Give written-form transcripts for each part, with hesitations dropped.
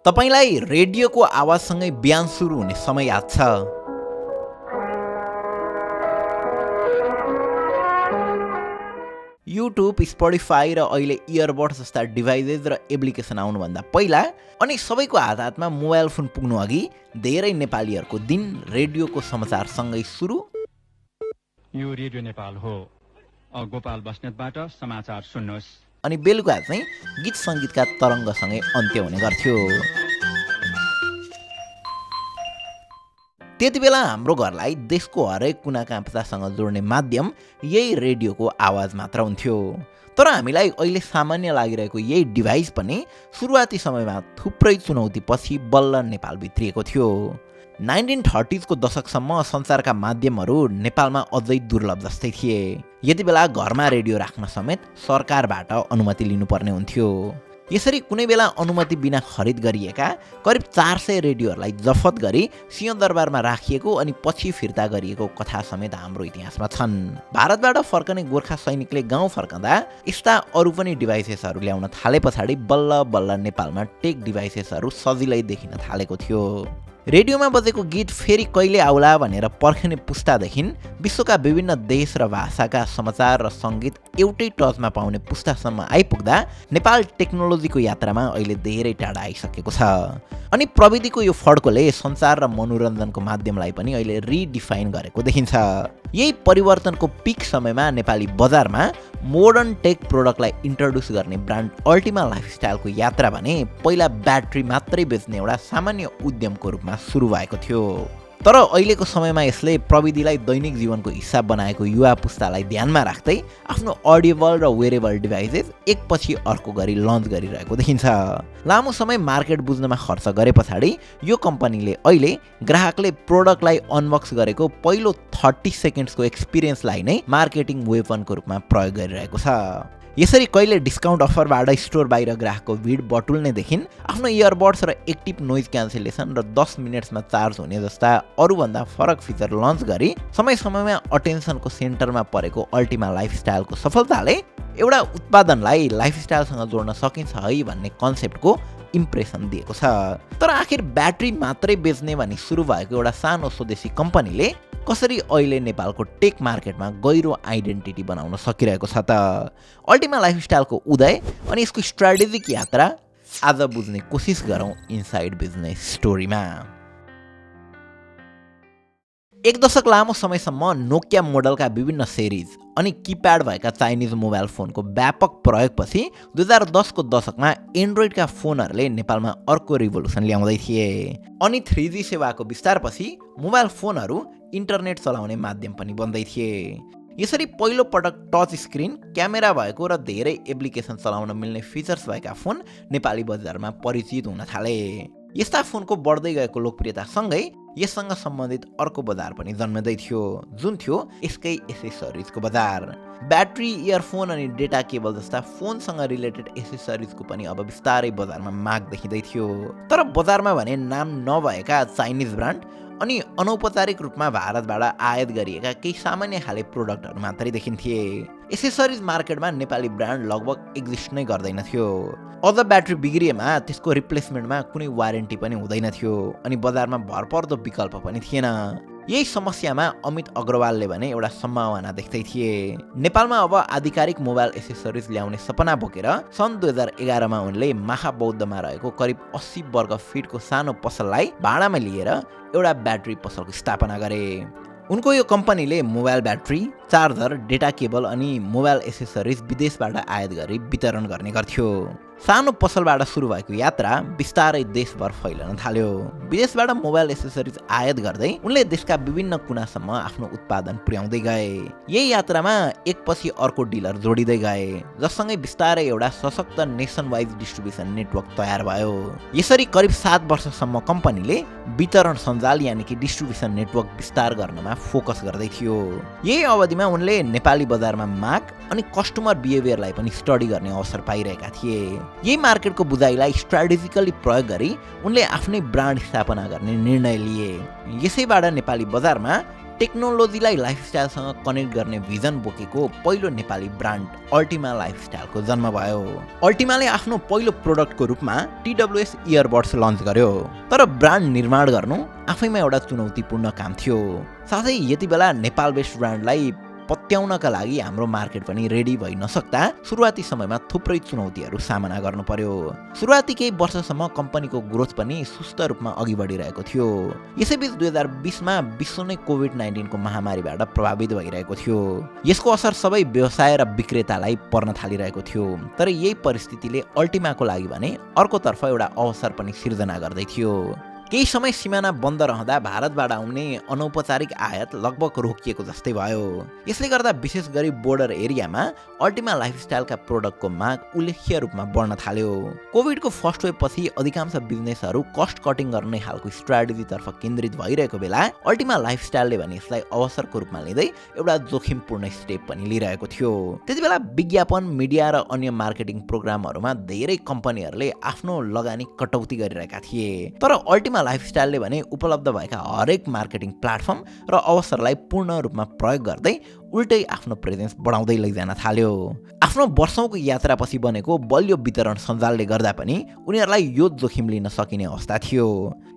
तपाईलाई रेडियोको आवाजसँगै बिहान सुरु हुने समय याद छ? युट्युब, स्पोटिफाई र अहिले इयरबड्स जस्ता डिभाइसेस र एप्लिकेसन आउनुभन्दा पहिला अनि सबैको हात-हातमा मोबाइल फोन पुग्नु अघि धेरै नेपालीहरूको दिन रेडियोको समाचारसँगै सुरु। यो रेडियो नेपाल हो। गोपाल बस्नेतबाट समाचार सुन्नुहोस्। अनि बेलुका चाहिँ गीत सङ्गीतका तरङ्गसँगै अन्त्य हुने गर्थ्यो। त्यति बेला हाम्रो घरलाई देशको हरेक कुना काप्चासँग जोड्ने माध्यम यही रेडियोको आवाज मात्र हुन्थ्यो। तर हामीलाई अहिले सामान्य लागिरहेको यही डिभाइस पनि सुरुवाती समयमा थुप्रै चुनौतीपछि बल्ल नेपाल भित्रिएको थियो। 1930s को दशकसम्म संसारका माध्यमहरू नेपालमा अझै दुर्लभ जस्तै थिए। यति बेला घरमा रेडियो राख्न समेत सरकारबाट अनुमति लिनुपर्ने हुन्थ्यो। यसरी कुनै बेला अनुमति बिना खरिद गरिएका करिब 400 रेडियोहरूलाई जफत गरी सिंहदरबारमा राखिएको अनि पछि फिर्ता गरिएको कथा समेत हाम्रो इतिहासमा छन्। भारतबाट फर्कने गोर्खा सैनिकले गाउँ फर्कँदा यस्ता अरू पनि डिभाइसेसहरू ल्याउन थाले पछाडि बल्ल बल्ल नेपालमा टेक डिभाइसेसहरू सजिलै देखिन थालेको थियो। रेडियोमा बजेको गीत फेरि कहिले आउला भनेर पर्खिने पुस्तादेखि विश्वका विभिन्न देश र भाषाका समाचार र सङ्गीत एउटै टचमा पाउने पुस्तासम्म आइपुग्दा नेपाल टेक्नोलोजीको यात्रामा अहिले धेरै टाढा आइसकेको छ। अनि प्रविधिको यो फड्कोले सञ्चार र मनोरञ्जनको माध्यमलाई पनि अहिले रिडिफाइन गरेको देखिन्छ। यही परिवर्तनको पिक समयमा नेपाली बजारमा मोडर्न टेक प्रोडक्टलाई इन्ट्रोड्युस गर्ने ब्रान्ड अल्टिमा लाइफस्टाइलको यात्रा भने पहिला ब्याट्री मात्रै बेच्ने एउटा सामान्य उद्यमको रूपमा सुरु भएको थियो। तर अहिलेको समयमा यसले प्रविधिलाई दैनिक जीवनको हिस्सा बनाएको युवा पुस्तालाई ध्यानमा राख्दै आफ्नो अडियोबल र वेरेबल डिभाइसेस एकपछि अर्को गरी लन्च गरिरहेको देखिन्छ। लामो समय मार्केट बुझ्नमा खर्च गरे पछाडि यो कम्पनीले अहिले ग्राहकले प्रोडक्टलाई अनबक्स गरेको पहिलो 30 सेकेन्ड्सको एक्सपिरियन्सलाई नै मार्केटिङ वेपनको रूपमा प्रयोग गरिरहेको छ। यसरी कहिले डिस्काउन्ट अफरबाट स्टोर बाहिर ग्राहकको भिड बटुल्नेदेखि आफ्नो इयरबड्स र एक्टिभ नोइज क्यान्सलेसन र 10 मिनट्समा चार्ज हुने जस्ता अरूभन्दा फरक फिचर लन्च गरी समय समयमा अटेन्सनको सेन्टरमा परेको अल्टिमा लाइफस्टाइलको सफलताले एउटा उत्पादनलाई लाइफस्टाइलसँग जोड्न सकिन्छ है भन्ने कन्सेप्टको इम्प्रेसन दिएको छ। तर आखिर ब्याट्री मात्रै बेच्ने भनी सुरु भएको एउटा सानो स्वदेशी कम्पनीले कसरी अहिले नेपालको टेक मार्केटमा गहिरो आइडेन्टिटी बनाउन सकिरहेको छ त? अल्टिमा लाइफस्टाइलको उदय अनि यसको स्ट्राटेजिक यात्रा आज बुझ्ने कोसिस गरौँ इनसाइड बिजनेस स्टोरीमा। एक दशक लामो समयसम्म नोकिया मोडलका विभिन्न सिरिज अनि किप्याड भएका चाइनिज मोबाइल फोनको व्यापक प्रयोगपछि 2010 को दशकमा एन्ड्रोइडका फोनहरूले नेपालमा अर्को रिभोल्युसन ल्याउँदै थिए। अनि 3G सेवाको विस्तारपछि मोबाइल फोनहरू इन्टरनेट चलाउने माध्यम पनि बन्दै थिए। यसरी पहिलो पटक टच स्क्रिन, क्यामेरा भएको र धेरै एप्लिकेसन चलाउन मिल्ने फिचर्स भएका फोन नेपाली बजारमा परिचित हुन थाले। यस्ता फोनको बढ्दै गएको लोकप्रियतासँगै यससँग सम्बन्धित अर्को बजार पनि जन्मदै थियो, जुन थियो यसकै एसेसरिजको बजार। ब्याट्री, इयरफोन अनि डेटा केबल जस्ता फोनसँग रिलेटेड एसेसरिजको पनि अब बिस्तारै बजारमा माग देखिँदै थियो। तर बजारमा भने नाम नभएका चाइनिज ब्रान्ड अनि अनौपचारिक रूपमा भारतबाट आयात गरिएका केही सामान्य खाले प्रोडक्टहरू मात्रै देखिन्थे। एसेसरिज मार्केटमा नेपाली ब्रान्ड लगभग एक्जिस्ट नै गर्दैन थियो। अझ ब्याट्री बिग्रिएमा त्यसको रिप्लेसमेन्टमा कुनै वारेन्टी पनि हुँदैन थियो अनि बजारमा भरपर्दो विकल्प पनि थिएन। यही समस्यामा अमित अग्रवालले भने एउटा सम्भावना देख्दै थिए। नेपालमा अब आधिकारिक मोबाइल एसेसरिज ल्याउने सपना बोकेर सन् 2011मा उनले महाबौद्धमा रहेको करिब 80 वर्ग फिटको सानो पसललाई भाडामा लिएर एउटा ब्याट्री पसलको स्थापना गरे। उनको यो कम्पनीले mobile battery, charger, data cable अनि मोबाइल एसेसरिज विदेशबाट आयात गरी वितरण गर्ने गर्थ्यो। सानो पसलबाट सुरु भएको यात्रा बिस्तारै देशभर फैलन थाल्यो। विदेशबाट मोबाइल एसेसरिज आयात गर्दै उनले देशका विभिन्न कुनासम्म आफ्नो उत्पादन पुर्याउँदै गए। यही यात्रामा एकपछि अर्को डिलर जोडिँदै गए, जससँगै बिस्तारै एउटा सशक्त नेसन वाइज डिस्ट्रिब्युसन नेटवर्क तयार भयो। यसरी करिब 7 वर्षसम्म कम्पनीले वितरण सञ्जाल यानि कि डिस्ट्रिब्युसन नेटवर्क विस्तार गर्नमा फोकस गर्दै थियो। यही अवधिमा उनले नेपाली बजारमा माग अनि कस्टमर बिहेभियरलाई पनि स्टडी गर्ने अवसर पाइरहेका थिए। यही मार्केटको बुझाइलाई स्ट्राटेजिकली प्रयोग गरी उनले आफ्नै ब्रान्ड स्थापना गर्ने निर्णय लिए। यसैबाट नेपाली बजारमा टेक्नोलोजीलाई लाइफस्टाइलसँग कनेक्ट गर्ने भिजन बोकेको पहिलो नेपाली ब्रान्ड अल्टिमा लाइफस्टाइलको जन्म भयो। अल्टिमाले आफ्नो पहिलो प्रोडक्टको रूपमा TWS इयरबड्स लन्च गर्यो। तर ब्रान्ड निर्माण गर्नु आफैमा एउटा चुनौतीपूर्ण काम थियो। साथै यति बेला नेपाल बेस्ड ब्रान्डलाई पत्याउनका लागि हाम्रो मार्केट पनि रेडी भइ नसक्दा सुरुवाती समयमा थुप्रै चुनौतीहरू सामना गर्नु पर्यो। सुरुवाती केही वर्षसम्म कम्पनीको ग्रोथ पनि सुस्त रूपमा अघि बढिरहेको थियो। यसैबीच 2020मा विश्व नै कोभिड-19 को महामारीबाट प्रभावित भइरहेको थियो। यसको असर सबै व्यवसाय र विक्रेतालाई पर्न थालिरहेको थियो। तर यही परिस्थितिले अल्टिमाको लागि भने अर्कोतर्फ एउटा अवसर पनि सिर्जना गर्दै थियो। केही समय सिमाना बन्द रहँदा भारतबाट आउने अनौपचारिक आयात लगभग रोकिएको जस्तै भयो। यसले गर्दा विशेष गरी बोर्डर एरियामा अल्टिमा लाइफस्टाइलका प्रोडक्टको माग उल्लेख्य रूपमा बढ्न थाल्यो। कोभिडको फर्स्ट वेभ पछि अधिकांश बिजनेसहरू कस्ट कटिङ गर्ने खालको स्ट्राटेजीतर्फ केन्द्रित भइरहेको बेला अल्टिमा लाइफस्टाइलले भने यसलाई अवसरको रूपमा लिँदै एउटा जोखिमपूर्ण स्टेप पनि लिइरहेको थियो। त्यतिबेला विज्ञापन, मिडिया र अन्य मार्केटिङ प्रोग्रामहरूमा धेरै कम्पनीहरूले आफ्नो लगानी कटौती गरिरहेका थिए। तर अल्टिमा लाइफस्टाइलले भने उपलब्ध भएका हरेक मार्केटिङ प्लेटफर्म र अवसरलाई पूर्ण रूपमा प्रयोग गर्दै उल्टै आफ्नो प्रेजेन्स बढाउँदै लैजान थाल्यो। आफ्नो वर्षौंको यात्रापछि बनेको बलियो वितरण सञ्जालले गर्दा पनि उनीहरूलाई यो जोखिम लिन सकिने अवस्था थियो।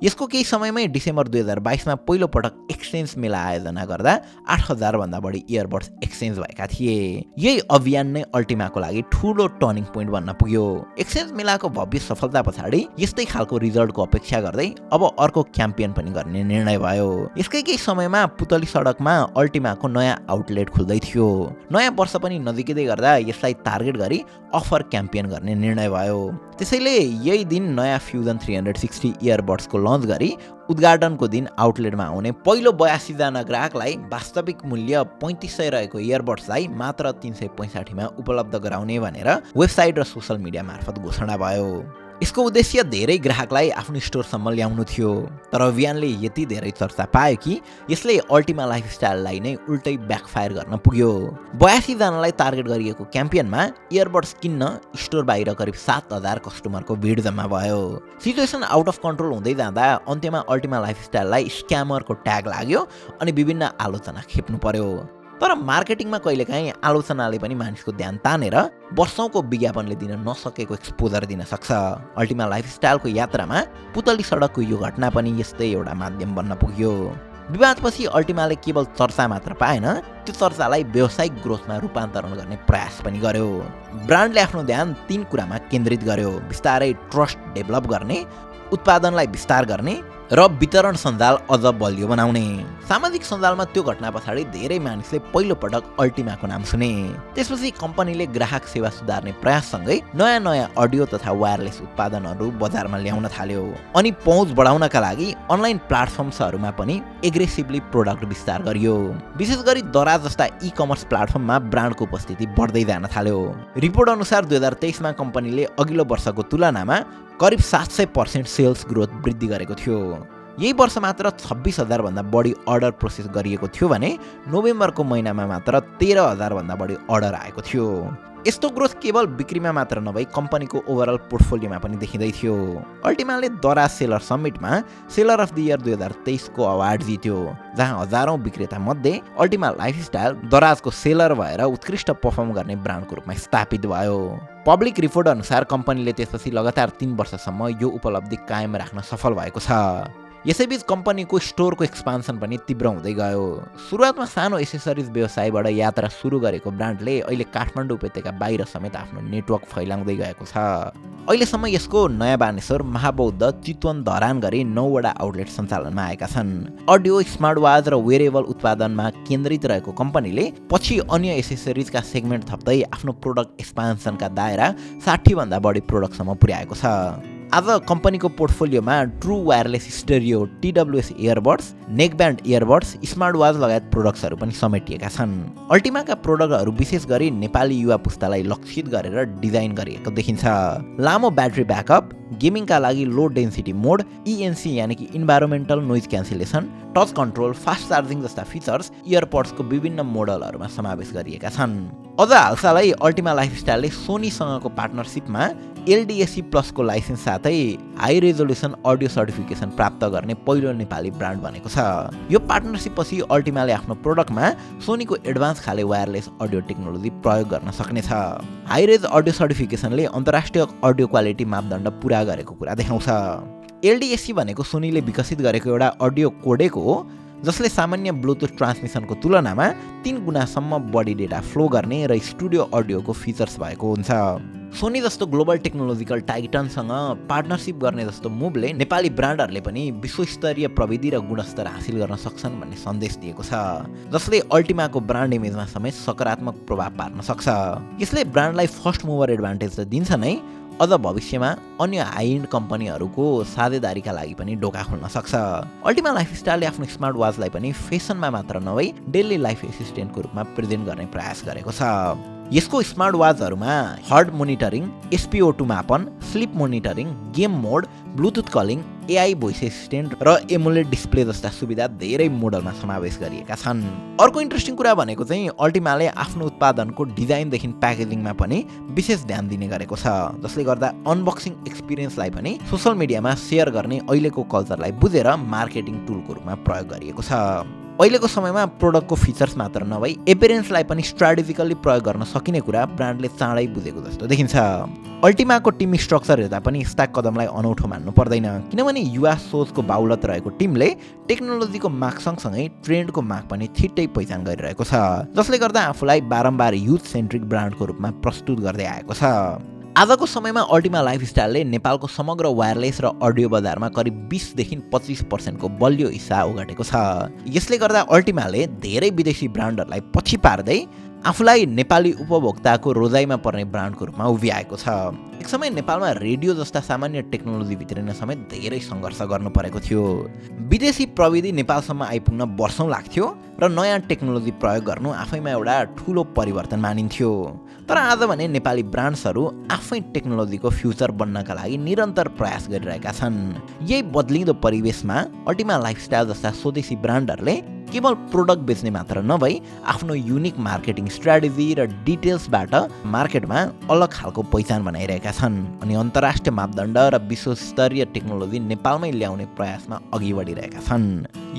यसको केही समयमै डिसेम्बर 2022मा पहिलो पटक एक्सचेन्ज मेला आयोजना गर्दा 8000 भन्दा बढी इयरबड्स एक्सचेन्ज भएका थिए। यही अभियान नै अल्टिमाको लागि ठूलो टर्निङ पोइन्ट बन्न पुग्यो। एक्सचेन्ज मेलाको भव्य सफलता पछाडि यस्तै खालको रिजल्टको अपेक्षा गर्दै अब अर्को क्याम्पेन पनि गर्ने निर्णय भयो। यसकै केही समयमा पुतली सडकमा अल्टिमाको नयाँ आउटलेट खुल्दै थियो। नयाँ वर्ष पनि नजिकै गर्दा यसलाई टार्गेट गरी अफर क्याम्पेन गर्ने निर्णय भयो। त्यसैले यही दिन नयाँ फ्युजन 360 इयरबड्सको लन्च गरी उद्घाटनको दिन आउटलेटमा आउने पहिलो 82 जना ग्राहकलाई वास्तविक मूल्य 3500 रहेको इयरबड्सलाई मात्र 365 मा उपलब्ध गराउने भनेर वेबसाइट र सोशल मिडिया मार्फत घोषणा भयो। यसको उद्देश्य धेरै ग्राहकलाई आफ्नो स्टोरसम्म ल्याउनु थियो। तर अभियानले यति धेरै चर्चा पायो कि यसले अल्टिमा लाइफस्टाइललाई नै उल्टै ब्याकफायर गर्न पुग्यो। 82 जनालाई टार्गेट गरिएको क्याम्पेनमा इयरबड्स किन्न स्टोर बाहिर करिब 7000 कस्टमरको भिड जम्मा भयो। सिचुएसन आउट अफ कन्ट्रोल हुँदै जाँदा अन्त्यमा अल्टिमा लाइफस्टाइललाई स्क्यामरको ट्याग लाग्यो अनि विभिन्न आलोचना खेप्नु पर्यो। तर मार्केटिङमा कहिलेकाहीँ आलोचनाले पनि मानिसको ध्यान तानेर वर्षौंको विज्ञापनले दिन नसकेको एक्सपोजर दिन सक्छ। अल्टिमा लाइफस्टाइलको यात्रामा पुतली सडकको यो घटना पनि यस्तै एउटा माध्यम बन्न पुग्यो। विवादपछि अल्टिमाले केवल चर्चा मात्र पाएन, त्यो चर्चालाई व्यावसायिक ग्रोथमा रूपान्तरण गर्ने प्रयास पनि गर्यो। ब्रान्डले आफ्नो ध्यान 3 कुरामा केन्द्रित गर्यो: बिस्तारै ट्रस्ट डेभलप गर्ने, उत्पादनलाई विस्तार गर्ने र वितरण सञ्जाल अझ बलियो बनाउने। सामाजिक सञ्जालमा त्यो घटना पछाडि धेरै मानिसले पहिलो पटक अल्टिमाको नाम सुने। त्यसपछि कम्पनीले ग्राहक सेवा सुधार्ने प्रयाससँगै नयाँ नयाँ अडियो तथा वायरलेस उत्पादनहरू बजारमा ल्याउन थाल्यो। अनि पहुँच बढाउनका लागि अनलाइन प्लेटफर्म्सहरूमा पनि एग्रेसिभली प्रोडक्ट विस्तार गरियो। विशेष गरी दराज जस्ता ई-कमर्स प्लेटफर्ममा ब्रान्डको उपस्थिति बढ्दै जान थाल्यो। रिपोर्ट अनुसार 2023मा कम्पनीले अघिल्लो वर्षको तुलनामा करिब 700% सेल्स ग्रोथ वृद्धि गरेको थियो। यही वर्ष मात्र 26,000 भन्दा बढी अर्डर प्रोसेस गरिएको थियो भने नोभेम्बरको महिनामा मात्र 13,000 भन्दा बढी अर्डर आएको थियो। यस्तो ग्रोथ केवल बिक्रीमा मात्र नभई कम्पनीको ओभरअल पोर्टफोलियोमा पनि देखिँदै थियो। अल्टिमाले दराज सेलर समिटमा सेलर अफ द इयर 2023 को अवार्ड जित्यो, जहाँ हजारौं विक्रेता मध्ये अल्टिमा लाइफस्टाइल दराजको सेलर भएर उत्कृष्ट पर्फर्म गर्ने ब्रान्डको रूपमा स्थापित भयो। पब्लिक रिपोर्ट अनुसार कम्पनीले त्यसपछि लगातार 3 वर्षसम्म यो उपलब्धि कायम राख्न सफल भएको छ। यसैबीच कम्पनीको स्टोरको एक्सपान्सन पनि तीव्र हुँदै गयो। सुरुवातमा सानो एसेसरिज व्यवसायबाट यात्रा सुरु गरेको ब्रान्डले अहिले काठमाडौँ उपत्यका बाहिर समेत आफ्नो नेटवर्क फैलाउँदै गएको छ। अहिलेसम्म यसको नयाँ बानेश्वर, महाबौद्ध, चितवन, धरान गरी 9 वटा आउटलेट सञ्चालनमा आएका छन्। अडियो, स्मार्ट वाच र वेरेबल उत्पादनमा केन्द्रित रहेको कम्पनीले पछि अन्य एसेसरिजका सेगमेन्ट थप्दै आफ्नो प्रोडक्ट एक्सपान्सनका दायरा 60 भन्दा बढी प्रोडक्टसम्म पुर्याएको छ। आज कम्पनीको पोर्टफोलियोमा true wireless stereo, TWS earbuds, neckband earbuds, smart watch लगायत प्रोडक्ट्सहरू पनि समेटिएका छन्। अल्टिमाका प्रोडक्टहरू विशेष गरी नेपाली युवा पुस्तालाई लक्षित गरेर डिजाइन गरिएको देखिन्छ। लामो ब्याट्री ब्याकअप, गेमिङका लागि लो डेन्सिटी मोड, ENC यानि कि environmental noise cancellation, touch control, fast charging जस्ता फिचर्स इयरपड्सको विभिन्न मोडलहरूमा समावेश गरिएका छन्। अझ हालसालै अल्टिमा लाइफस्टाइलले सोनीसँगको पार्टनरसिपमा LDAC प्लसको लाइसेन्स साथै हाई रेजोल्युसन अडियो सर्टिफिकेसन प्राप्त गर्ने पहिलो नेपाली ब्रान्ड बनेको छ। यो पार्टनरसिपपछि अल्टिमाले आफ्नो प्रोडक्टमा सोनीको एडभान्स खाले वायरलेस अडियो टेक्नोलोजी प्रयोग गर्न सक्नेछ। हाई रेज अडियो सर्टिफिकेसनले अन्तर्राष्ट्रिय अडियो क्वालिटी मापदण्ड पुरा गरेको कुरा देखाउँछ। LDAC भनेको सोनीले विकसित गरेको एउटा अडियो कोडेक हो जसले सामान्य ब्लुटुथ ट्रान्समिसनको तुलनामा 3 गुणासम्म बढी डेटा फ्लो गर्ने र स्टुडियो अडियोको फिचर्स भएको हुन्छ। सोनी जस्तो ग्लोबल टेक्नोलोजिकल टाइटनसँग पार्टनरसिप गर्ने जस्तो मुभले नेपाली ब्रान्डहरूले पनि विश्वस्तरीय प्रविधि र गुणस्तर हासिल गर्न सक्छन् भन्ने सन्देश दिएको छ, जसले अल्टिमाको ब्रान्ड इमेजमा समेत सकारात्मक प्रभाव पार्न सक्छ। यसले ब्रान्डलाई फर्स्ट मुभर एडभान्टेज त दिन्छ नै, अझ भविष्यमा अन्य हाई एन्ड कम्पनीहरूको साझेदारीका लागि पनि ढोका खोल्न सक्छ। अल्टिमा लाइफस्टाइलले आफ्नो स्मार्ट वाचलाई पनि फेसनमा मात्र नभई डेली लाइफ एसिस्टेन्टको रूपमा प्रेजेन्ट गर्ने प्रयास गरेको छ। यसको स्मार्ट वाचहरूमा हार्ट मोनिटरिङ, SpO2 मापन, sleep monitoring, game mode, bluetooth calling, AI voice assistant र एमुलेट डिस्प्ले जस्ता सुविधा धेरै मोडलमा समावेश गरिएका छन्। अर्को इन्ट्रेस्टिङ कुरा भनेको चाहिँ अल्टिमाले आफ्नो उत्पादनको डिजाइनदेखि प्याकेजिङमा पनि विशेष ध्यान दिने गरेको छ, जसले गर्दा अनबक्सिङ एक्सपिरियन्सलाई पनि सोसल मिडियामा सेयर गर्ने अहिलेको कल्चरलाई बुझेर मार्केटिङ टुलको रूपमा प्रयोग गरिएको छ। अहिलेको समयमा प्रोडक्टको फिचर्स मात्र नभई एपियरेन्सलाई पनि स्ट्राटेजिकली प्रयोग गर्न सकिने कुरा ब्रान्डले चाँडै बुझेको जस्तो देखिन्छ। अल्टिमाको टिम स्ट्रक्चर हेर्दा पनि यस्ता कदमलाई अनौठो मान्नु पर्दैन, किनभने युवा सोचको बाहुलत रहेको टिमले टेक्नोलोजीको माग सँगसँगै ट्रेन्डको माग पनि छिट्टै पहिचान गरिरहेको छ, जसले गर्दा आफूलाई बारम्बार युथ सेन्ट्रिक ब्रान्डको रूपमा प्रस्तुत गर्दै आएको छ। आजको समयमा अल्टिमा लाइफस्टाइलले नेपालको समग्र वायरलेस र अडियो बजारमा करिब 20 देखि 25% को बलियो हिस्सा ओगटेको छ। यसले गर्दा अल्टिमाले धेरै विदेशी ब्रान्डहरूलाई पछि पार्दै आफूलाई नेपाली उपभोक्ताको रोजाइमा पर्ने ब्रान्डको रूपमा उभिआएको छ। एक समय नेपालमा रेडियो जस्ता सामान्य टेक्नोलोजी भित्रिन समेत धेरै सङ्घर्ष गर्नु परेको थियो। विदेशी प्रविधि नेपालसम्म आइपुग्न वर्षौं लाग्थ्यो र नयाँ टेक्नोलोजी प्रयोग गर्नु आफैमा एउटा ठूलो परिवर्तन मानिन्थ्यो। तर आज भने नेपाली ब्रान्ड्सहरू आफै टेक्नोलोजीको फ्युचर बन्नका लागि निरन्तर प्रयास गरिरहेका छन्। यही बदलिँदो परिवेशमा अल्टिमा लाइफस्टाइल जस्ता स्वदेशी ब्रान्डहरूले केवल प्रोडक्ट बेच्ने मात्र नभई आफ्नो युनिक मार्केटिङ स्ट्राटेजी र डिटेल्सबाट मार्केटमा अलग खालको पहिचान बनाइरहेका छन् अनि अन्तर्राष्ट्रिय मापदण्ड र विश्वस्तरीय टेक्नोलोजी नेपालमै ल्याउने प्रयासमा अघि बढिरहेका छन्।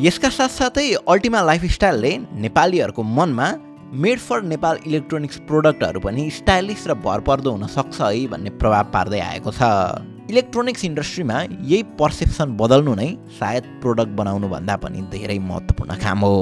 यसका साथसाथै अल्टिमा लाइफस्टाइलले नेपालीहरूको मनमा मेड फर नेपाल इलेक्ट्रोनिक्स प्रोडक्टहरू पनि स्टाइलिस र भरपर्दो हुन सक्छ है भन्ने प्रभाव पार्दै आएको छ। इलेक्ट्रोनिक्स इन्डस्ट्रीमा यही पर्सेप्सन बदल्नु नै सायद प्रोडक्ट बनाउनु भन्दा पनि धेरै महत्त्वपूर्ण काम हो।